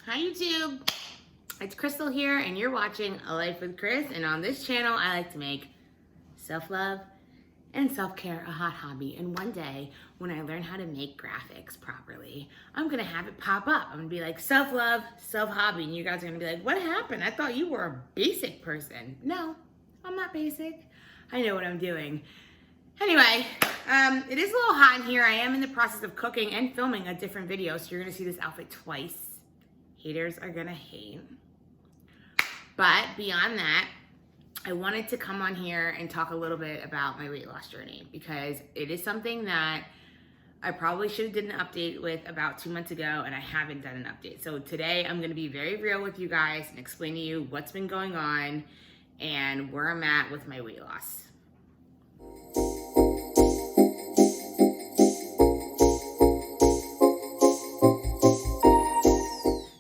Hi YouTube, it's Crystal here and you're watching A Life with Chris, and on this channel I like to make self-love and self-care a hot hobby. And one day when I learn how to make graphics properly, I'm gonna have it pop up. I'm gonna be like self-love, self-hobby, and you guys are gonna be like, what happened? I thought you were a basic person. No, I'm not basic. I know what I'm doing. Anyway, it is a little hot in here. I am in the process of cooking and filming a different video, so you're gonna see this outfit twice. Haters are gonna hate. But beyond that, I wanted to come on here and talk a little bit about my weight loss journey, because it is something that I probably should have did an update with about 2 months ago, and I haven't done an update. So today I'm gonna be very real with you guys and explain to you what's been going on and where I'm at with my weight loss.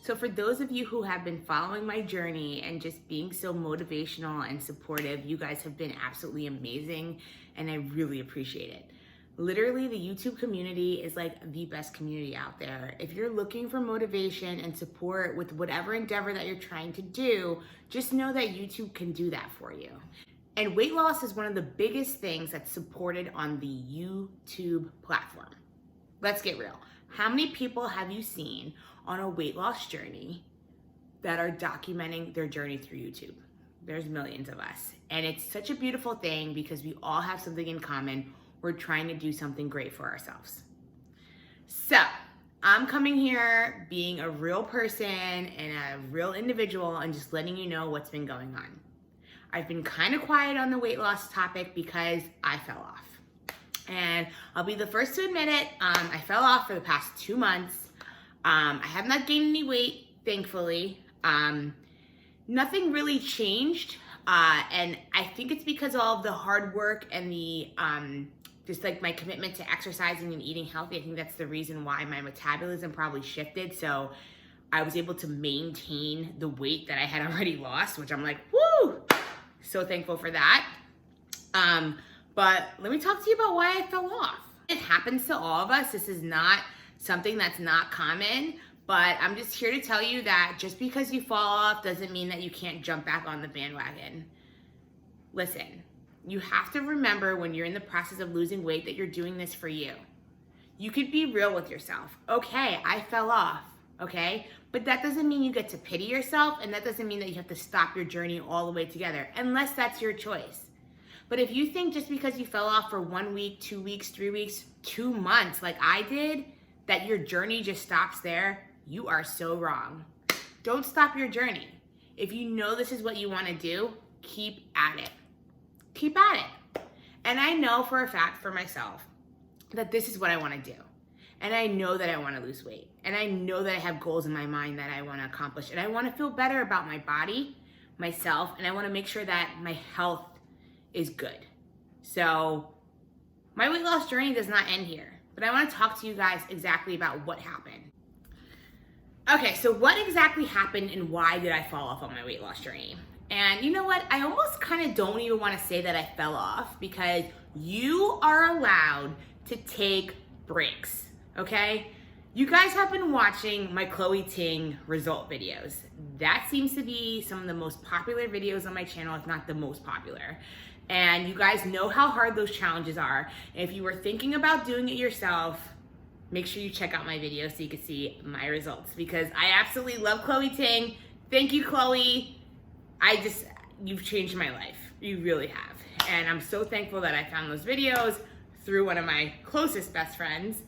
So for those of you who have been following my journey and just being so motivational and supportive, you guys have been absolutely amazing, and I really appreciate it. Literally, the YouTube community is like the best community out there. If you're looking for motivation and support with whatever endeavor that you're trying to do, just know that YouTube can do that for you. And weight loss is one of the biggest things that's supported on the YouTube platform. Let's get real. How many people have you seen on a weight loss journey that are documenting their journey through YouTube? There's millions of us. And it's such a beautiful thing because we all have something in common. We're trying to do something great for ourselves. So I'm coming here being a real person and a real individual and just letting you know what's been going on. I've been kind of quiet on the weight loss topic because I fell off. And I'll be the first to admit it. I fell off for the past 2 months. I have not gained any weight, thankfully. Nothing really changed. And I think it's because of all the hard work and the just like my commitment to exercising and eating healthy. I think that's the reason why my metabolism probably shifted. So I was able to maintain the weight that I had already lost, which I'm like, woo! So thankful for that. But let me talk to you about why I fell off. It happens to all of us. This is not something that's not common, but I'm just here to tell you that just because you fall off doesn't mean that you can't jump back on the bandwagon. Listen, you have to remember when you're in the process of losing weight that you're doing this for you. You could be real with yourself. Okay, I fell off, okay? But that doesn't mean you get to pity yourself, and that doesn't mean that you have to stop your journey all the way together, unless that's your choice. But if you think just because you fell off for 1 week, 2 weeks, 3 weeks, 2 months, like I did, that your journey just stops there, you are so wrong. Don't stop your journey. If you know this is what you want to do, keep at it. Keep at it. And I know for a fact for myself that this is what I want to do. And I know that I want to lose weight. And I know that I have goals in my mind that I want to accomplish. And I want to feel better about my body, myself, and I want to make sure that my health is good. So my weight loss journey does not end here, but I want to talk to you guys exactly about what happened. Okay, so what exactly happened and why did I fall off on my weight loss journey? And you know what? I almost kind of don't even want to say that I fell off, because you are allowed to take breaks, okay? You guys have been watching my Chloe Ting result videos. That seems to be some of the most popular videos on my channel, if not the most popular. And you guys know how hard those challenges are. And if you were thinking about doing it yourself, make sure you check out my video so you can see my results, because I absolutely love Chloe Ting. Thank you, Chloe. You've changed my life. You really have. And I'm so thankful that I found those videos through one of my closest best friends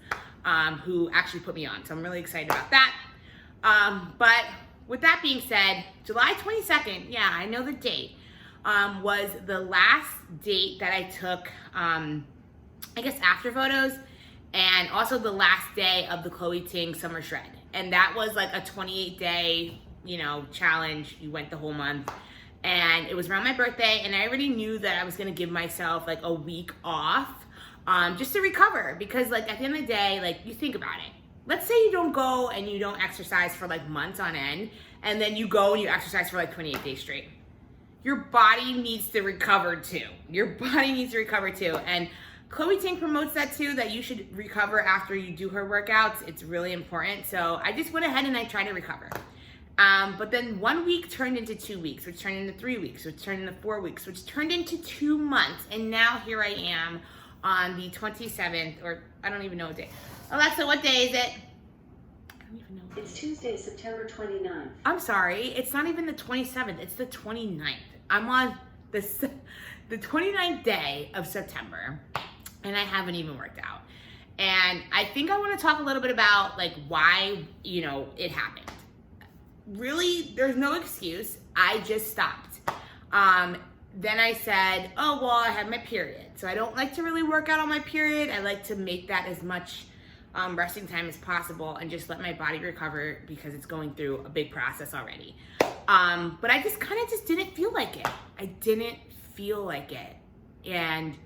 who actually put me on. So I'm really excited about that. But with that being said, July 22nd, yeah, I know the date, was the last date that I took, I guess, after photos, and also the last day of the Chloe Ting Summer Shred. And that was like a 28-day, challenge. You went the whole month. And it was around my birthday, and I already knew that I was gonna give myself like a week off just to recover, because like at the end of the day, like you think about it. Let's say you don't go and you don't exercise for like months on end, and then you go and you exercise for like 28 days straight. Your body needs to recover too. Your body needs to recover too. And Chloe Ting promotes that too, that you should recover after you do her workouts. It's really important. So I just went ahead and I tried to recover. But then 1 week turned into 2 weeks, which turned into 3 weeks, which turned into 4 weeks, which turned into 2 months. And now here I am on the 27th, or I don't even know what day. Alexa, what day is it? I don't even know. It's Tuesday, September 29th. I'm sorry, it's not even the 27th, it's the 29th. I'm on the 29th day of September, and I haven't even worked out. And I think I want to talk a little bit about like why, it happened. Really, there's no excuse. I just stopped. Then I said, oh, well, I have my period. So I don't like to really work out on my period. I like to make that as much resting time as possible and just let my body recover because it's going through a big process already. But I just kind of didn't feel like it. I didn't feel like it. And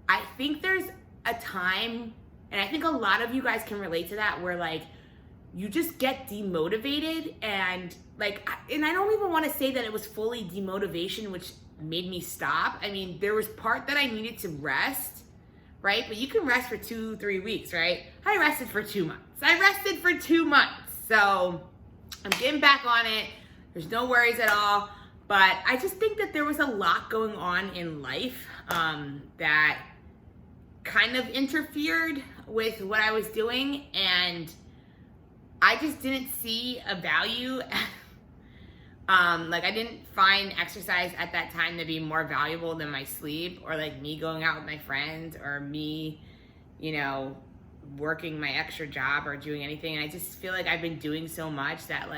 I think there's a time, and I think a lot of you guys can relate to that, where like you just get demotivated and I don't even want to say that it was fully demotivation, which made me stop. I mean, there was part that I needed to rest, right? But you can rest for 2-3 weeks, right? I rested for 2 months. So I'm getting back on it. There's no worries at all. But I just think that there was a lot going on in life that kind of interfered with what I was doing, and I just didn't see a value. I didn't find exercise at that time to be more valuable than my sleep, or like me going out with my friends, or me, working my extra job or doing anything. And I just feel like I've been doing so much that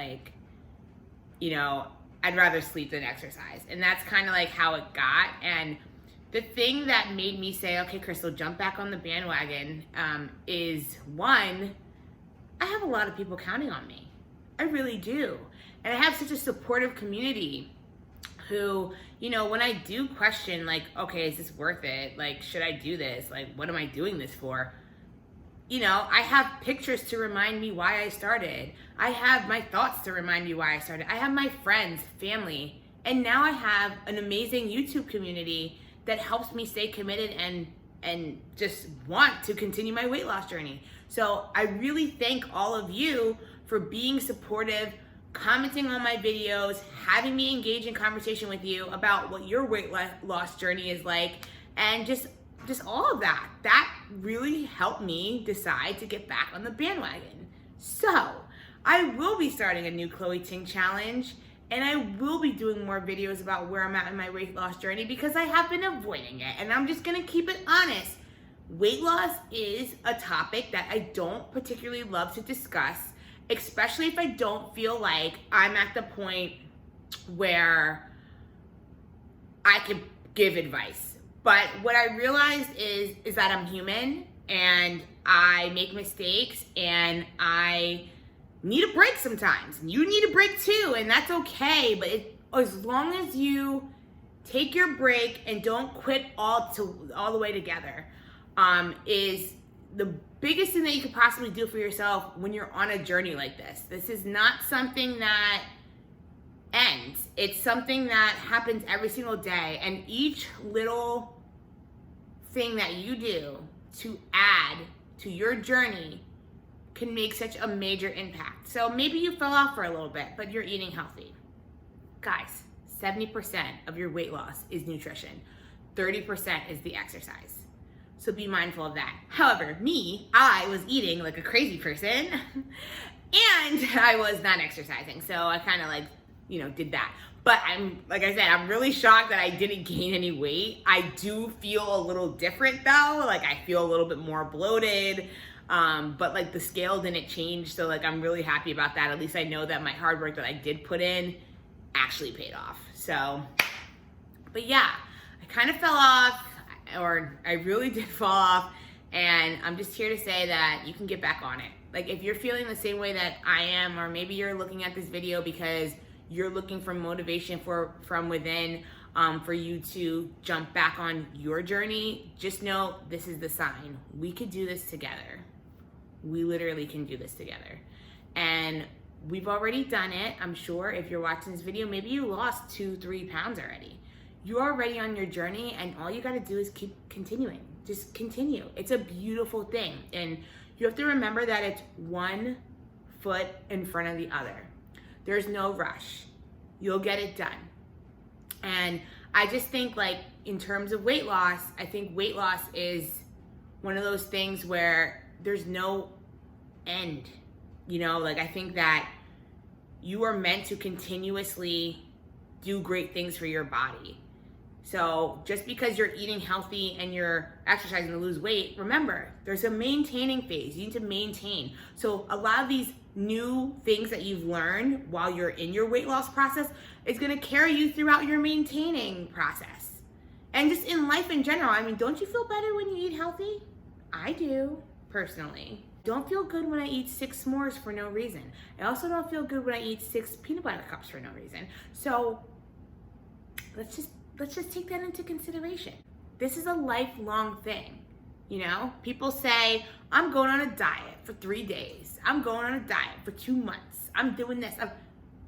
I'd rather sleep than exercise. And that's kind of like how it got. And the thing that made me say, okay, Crystal, jump back on the bandwagon, is one, I have a lot of people counting on me. I really do. And I have such a supportive community who, when I do question, like, okay, is this worth it? Like, should I do this? Like, what am I doing this for? I have pictures to remind me why I started. I have my thoughts to remind me why I started. I have my friends, family, and now I have an amazing YouTube community that helps me stay committed and just want to continue my weight loss journey. So I really thank all of you for being supportive, commenting on my videos, having me engage in conversation with you about what your weight loss journey is like, and just all of that. That really helped me decide to get back on the bandwagon. So I will be starting a new Chloe Ting challenge, and I will be doing more videos about where I'm at in my weight loss journey because I have been avoiding it. And I'm just gonna keep it honest. Weight loss is a topic that I don't particularly love to discuss, especially if I don't feel like I'm at the point where I can give advice. But what I realized is that I'm human and I make mistakes and I need a break sometimes. You need a break too, and that's okay. But as long as you take your break and don't quit all the way together, is the biggest thing that you could possibly do for yourself when you're on a journey like this. This is not something that ends. It's something that happens every single day, and each little thing that you do to add to your journey can make such a major impact. So maybe you fell off for a little bit, but you're eating healthy. Guys, 70% of your weight loss is nutrition. 30% is the exercise. So be mindful of that. However, I was eating like a crazy person and I was not exercising. So I kind of did that. But like I said, I'm really shocked that I didn't gain any weight. I do feel a little different though. Like I feel a little bit more bloated. But the scale didn't change. So I'm really happy about that. At least I know that my hard work that I did put in actually paid off. So, but yeah, I kind of fell off, or I really did fall off. And I'm just here to say that you can get back on it. Like if you're feeling the same way that I am, or maybe you're looking at this video because you're looking for motivation from within, for you to jump back on your journey, just know this is the sign. We could do this together. We literally can do this together. And we've already done it. I'm sure if you're watching this video, maybe you lost 2-3 pounds already. You're already on your journey, and all you got to do is keep continuing. Just continue. It's a beautiful thing. And you have to remember that it's one foot in front of the other. There's no rush. You'll get it done. And I just think, like, in terms of weight loss, I think weight loss is one of those things where there's no end. You know, like, I think that you are meant to continuously do great things for your body. So just because you're eating healthy and you're exercising to lose weight, remember, there's a maintaining phase. You need to maintain. So a lot of these new things that you've learned while you're in your weight loss process is going to carry you throughout your maintaining process. And just in life in general, I mean, don't you feel better when you eat healthy? I do, personally. Don't feel good when I eat 6 s'mores for no reason. I also don't feel good when I eat 6 peanut butter cups for no reason. So let's just take that into consideration. This is a lifelong thing. You know, people say, I'm going on a diet for 3 days. I'm going on a diet for 2 months. I'm doing this.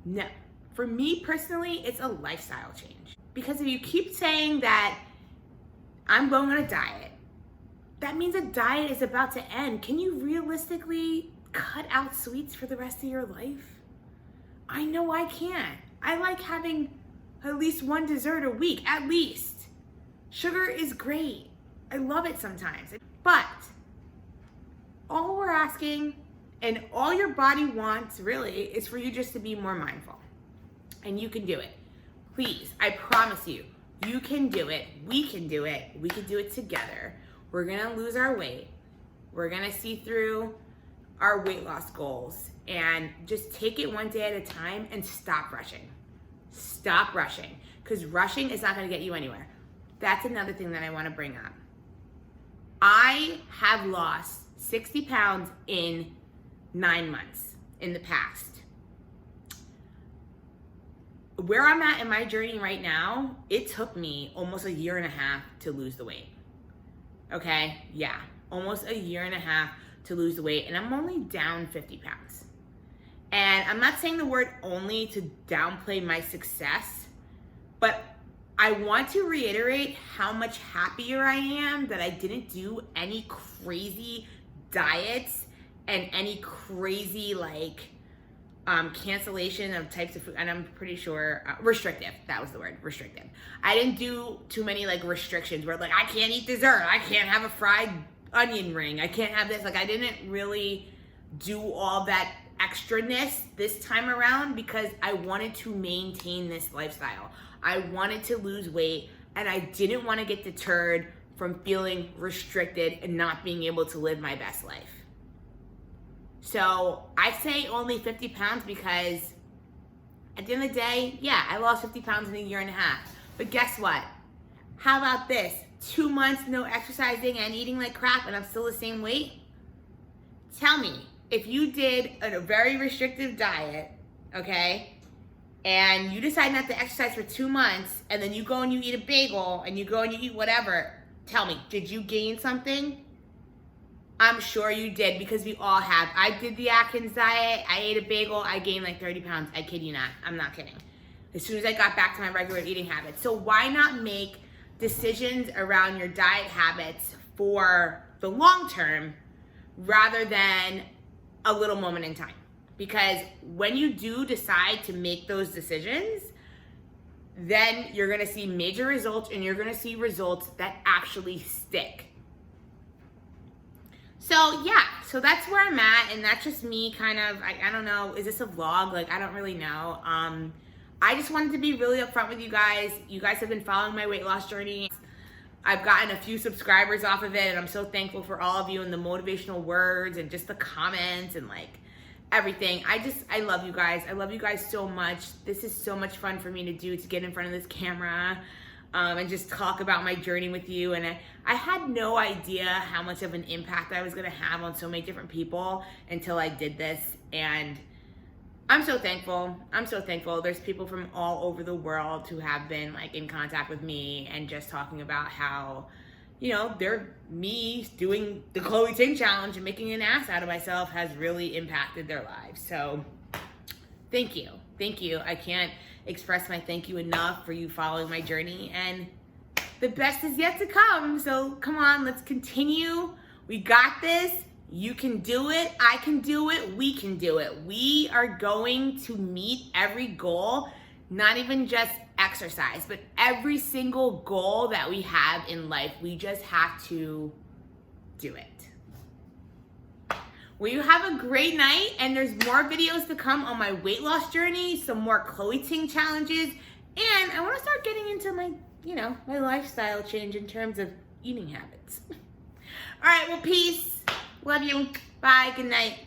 No. For me personally, it's a lifestyle change. Because if you keep saying that I'm going on a diet, that means a diet is about to end. Can you realistically cut out sweets for the rest of your life? I know I can't. I like having at least 1 dessert a week, at least. Sugar is great. I love it sometimes. But all we're asking and all your body wants really is for you just to be more mindful. And you can do it. Please, I promise you, you can do it. We can do it. We can do it together. We're gonna lose our weight. We're gonna see through our weight loss goals and just take it one day at a time and stop rushing. Stop rushing, because rushing is not gonna get you anywhere. That's another thing that I wanna bring up. I have lost 60 pounds in 9 months in the past. Where I'm at in my journey right now, it took me almost 1.5 years to lose the weight. Okay, yeah, almost 1.5 years to lose the weight, and I'm only down 50 pounds. And I'm not saying the word only to downplay my success, but I want to reiterate how much happier I am that I didn't do any crazy diets and any crazy cancellation of types of food, and I'm pretty sure restrictive. That was the word, restrictive. I didn't do too many restrictions where I can't eat dessert, I can't have a fried onion ring, I can't have this. I didn't really do all that extraness this time around because I wanted to maintain this lifestyle. I wanted to lose weight, and I didn't want to get deterred from feeling restricted and not being able to live my best life. So I say only 50 pounds because at the end of the day, yeah, I lost 50 pounds in 1.5 years. But guess what? How about this? 2 months no exercising and eating like crap and I'm still the same weight? Tell me, if you did a very restrictive diet, okay, and you decide not to exercise for 2 months and then you go and you eat a bagel and you go and you eat whatever, tell me, did you gain something? I'm sure you did, because we all have. I did the Atkins diet. I ate a bagel. I gained 30 pounds. I kid you not. I'm not kidding. As soon as I got back to my regular eating habits. So why not make decisions around your diet habits for the long term rather than a little moment in time? Because when you do decide to make those decisions, then you're going to see major results, and you're going to see results that actually stick. So yeah, so that's where I'm at, and that's just me kind of, I don't know, is this a vlog? I don't really know. I just wanted to be really upfront with you guys. You guys have been following my weight loss journey. I've gotten a few subscribers off of it, and I'm so thankful for all of you and the motivational words and just the comments and everything. I love you guys. I love you guys so much. This is so much fun for me to do, to get in front of this camera and just talk about my journey with you. And I had no idea how much of an impact I was gonna have on so many different people until I did this. And I'm so thankful. I'm so thankful. There's people from all over the world who have been in contact with me and just talking about how, they're me doing the Chloe Ting challenge and making an ass out of myself has really impacted their lives. So thank you. Thank you. I can't express my thank you enough for you following my journey, and the best is yet to come. So come on, let's continue. We got this. You can do it. I can do it. We can do it. We are going to meet every goal, not even just exercise, but every single goal that we have in life. We just have to do it. Well, you have a great night, and there's more videos to come on my weight loss journey, some more Chloe Ting challenges, and I want to start getting into my, my lifestyle change in terms of eating habits. All right, well, peace. Love you. Bye. Good night.